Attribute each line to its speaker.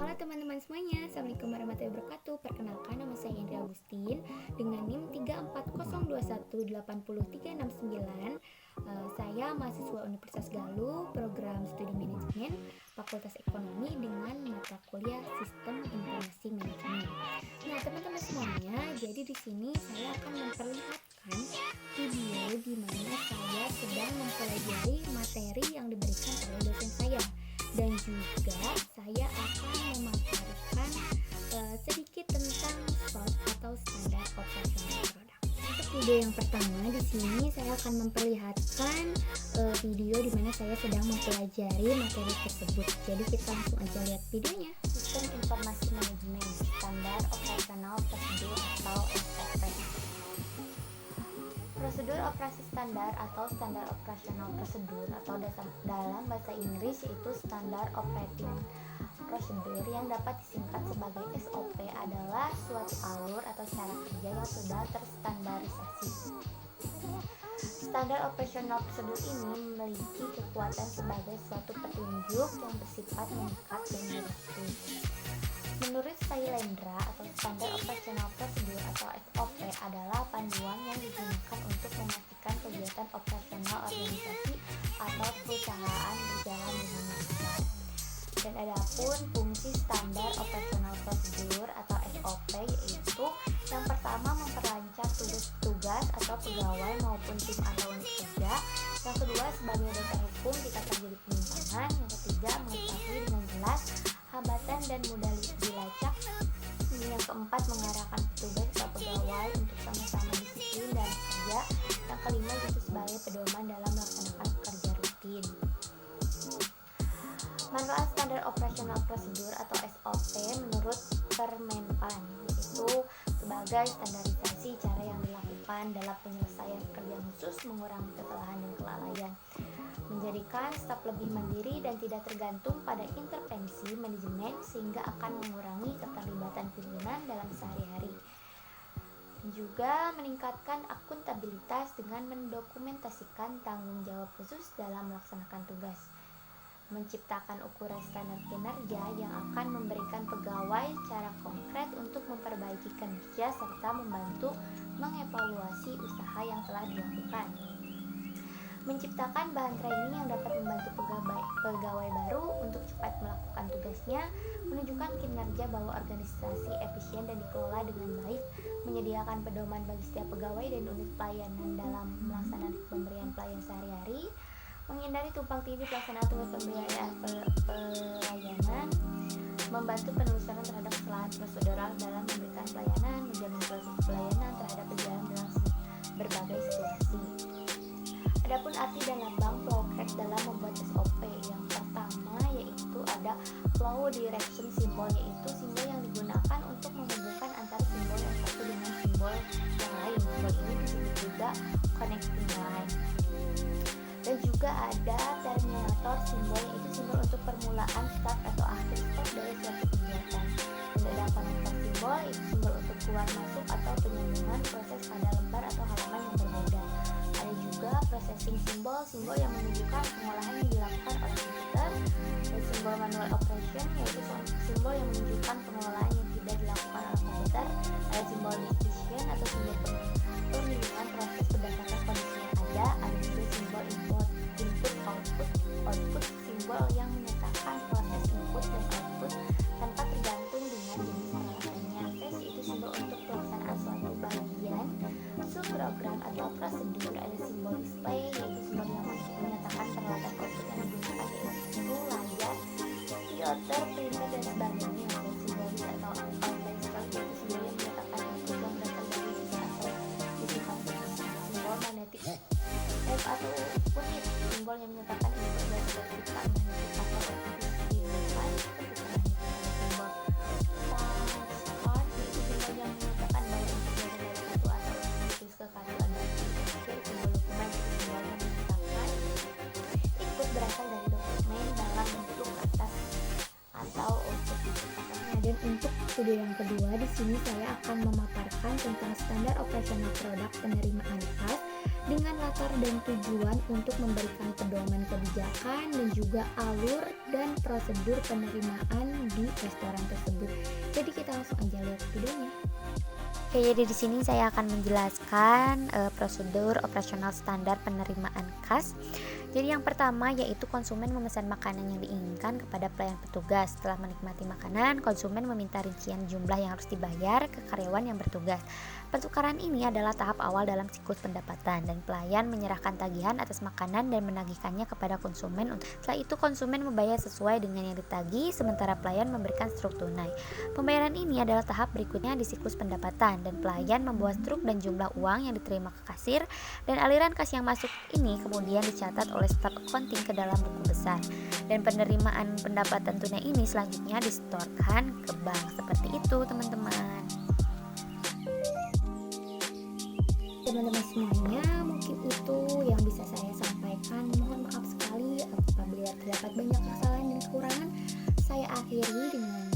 Speaker 1: Halo teman-teman semuanya, Assalamualaikum warahmatullahi wabarakatuh. Perkenalkan, nama saya Indra Agustin dengan NIM 34021803969. Saya mahasiswa Universitas Galuh, program studi manajemen, Fakultas Ekonomi dengan mata kuliah Sistem Informasi Manajemen. Nah, teman-teman semuanya, jadi di sini saya akan memperlihatkan video di mana saya sedang mempelajari materi yang diberikan oleh dosen saya. Dan juga saya akan memaparkan sedikit tentang SOP atau standar operasional produk. Untuk video yang pertama di sini saya akan memperlihatkan video di mana saya sedang mempelajari materi tersebut. Jadi kita langsung aja lihat videonya. Sistem Informasi Manajemen, Standar Operasional Prosedur atau SOP. Prosedur operasi standar atau standar operasional prosedur atau dalam bahasa Inggris yaitu standar operating procedure yang dapat disingkat sebagai SOP adalah suatu alur atau cara kerja yang sudah terstandarisasi. Standar operasional prosedur ini memiliki kekuatan sebagai suatu petunjuk yang bersifat mengikat dan direktif. Menurut Sailendra atau standar operasional prosedur atau SOP adalah panduan yang digunakan untuk memastikan kegiatan operasional organisasi atau perusahaan berjalan dengan lancar. Dan adapun fungsi standar operasional prosedur atau SOP yaitu yang pertama memperlancar tugas atau pegawai maupun tim atau unit kerja. Yang kedua sebagai dasar hukum jika terjadi penyimpangan. Yang ketiga mengetahui dengan jelas hambatan dan mudah dilacak. Yang keempat mengarahkan petugas atau pegawai untuk sama-sama disiplin dalam kerja. Yang kelima itu sebagai pedoman dalam melaksanakan pekerjaan rutin. Manfaat standar operasional prosedur atau SOP menurut Permenpan yaitu sebagai standarisasi cara yang dilakukan dalam penyelesaian pekerjaan khusus, mengurangi kesalahan dan kelalaian, menjadikan staf lebih mandiri dan tidak tergantung pada intervensi manajemen sehingga akan mengurangi keterlibatan pimpinan dalam sehari-hari. Juga meningkatkan akuntabilitas dengan mendokumentasikan tanggung jawab khusus dalam melaksanakan tugas. Menciptakan ukuran standar kinerja yang akan memberikan pegawai cara konkret untuk memperbaiki kinerja serta membantu mengevaluasi usaha yang telah dilakukan. Menciptakan bahan training yang dapat membantu pegawai baru untuk cepat melakukan tugasnya, menunjukkan kinerja bahwa organisasi efisien dan dikelola dengan baik, menyediakan pedoman bagi setiap pegawai dan unit pelayanan dalam melaksanakan pemberian pelayanan sehari-hari, menghindari tumpang tindih pelaksanaan tugas pembiayaan pelayanan, membantu penelusuran terhadap kesalahan prosedural dalam memberikan pelayanan, menjamin kualitas pelayanan terhadap berjalan dalam berbagai situasi. Adapun arti dan lambang flowchart dalam membuat SOP yang pertama yaitu ada flow direction symbol, yaitu simbol yang digunakan untuk menghubungkan antara simbol yang satu dengan simbol yang lain. Simbol ini disebut juga connecting line. Dan juga ada terminator simbol, yaitu simbol untuk permulaan start atau akhir stop dari suatu kegiatan. Dan ada konektor simbol, yaitu simbol untuk keluar masuk atau penyambungan proses pada lembar atau halaman yang berbeda. Ada juga processing simbol, simbol yang menunjukkan pengolahan yang dilakukan oleh komputer. Dan simbol manual operation, yaitu simbol yang menunjukkan pengolahan yang tidak dilakukan oleh komputer. Ada simbol decision atau simbol pemilihan proses berdasarkan kondisi yang ada. Ada juga simbol input output, simbol yang menyatakan proses input dan output tanpa tergantung dengan jenis peralatannya. Phase itu simbol untuk pelaksanaan suatu bagian subprogram atau prosedur. Ada simbol display, yaitu simbol yang menyatakan peralatan output yang digunakan, yaitu layar, filter, printer dan sebagainya. Ada simbol atau outline stroke, yaitu simbol yang menyatakan output yang berasal dari sisi atau sisi fasilitas. Simbol magnetic atau unit, simbol yang menyatakan input dan sertifikat magnetik atau electricity device. Simbol card yaitu simbol yang menyatakan bahwa input dari satu atau input ke kartu adalah simbol dokumen, simbol yang menyatakan input berasal dari dokumen dalam bentuk kertas atau output. Dan untuk video yang kedua di sini saya akan memaparkan tentang standar operasional produk penerimaan kas dengan latar dan tujuan untuk memberikan pedoman kebijakan dan juga alur dan prosedur penerimaan di restoran tersebut. Jadi kita langsung aja lihat videonya. Oke, jadi di sini saya akan menjelaskan prosedur operasional standar penerimaan kas. Jadi yang pertama yaitu konsumen memesan makanan yang diinginkan kepada pelayan petugas. Setelah menikmati makanan, konsumen meminta rincian jumlah yang harus dibayar ke karyawan yang bertugas. Pertukaran ini adalah tahap awal dalam siklus pendapatan dan pelayan menyerahkan tagihan atas makanan dan menagihkannya kepada konsumen. Setelah itu konsumen membayar sesuai dengan yang ditagih, sementara pelayan memberikan struk tunai. Pembayaran ini adalah tahap berikutnya di siklus pendapatan dan pelayan membawa struk dan jumlah uang yang diterima ke kasir, dan aliran kas yang masuk ini kemudian dicatat oleh staf accounting ke dalam buku besar, dan penerimaan pendapatan tunai ini selanjutnya disetorkan ke bank. Seperti itu teman-teman. Teman-teman semuanya, mungkin itu yang bisa saya sampaikan. Mohon maaf sekali apabila terdapat banyak kesalahan dan kekurangan. Saya akhiri dengan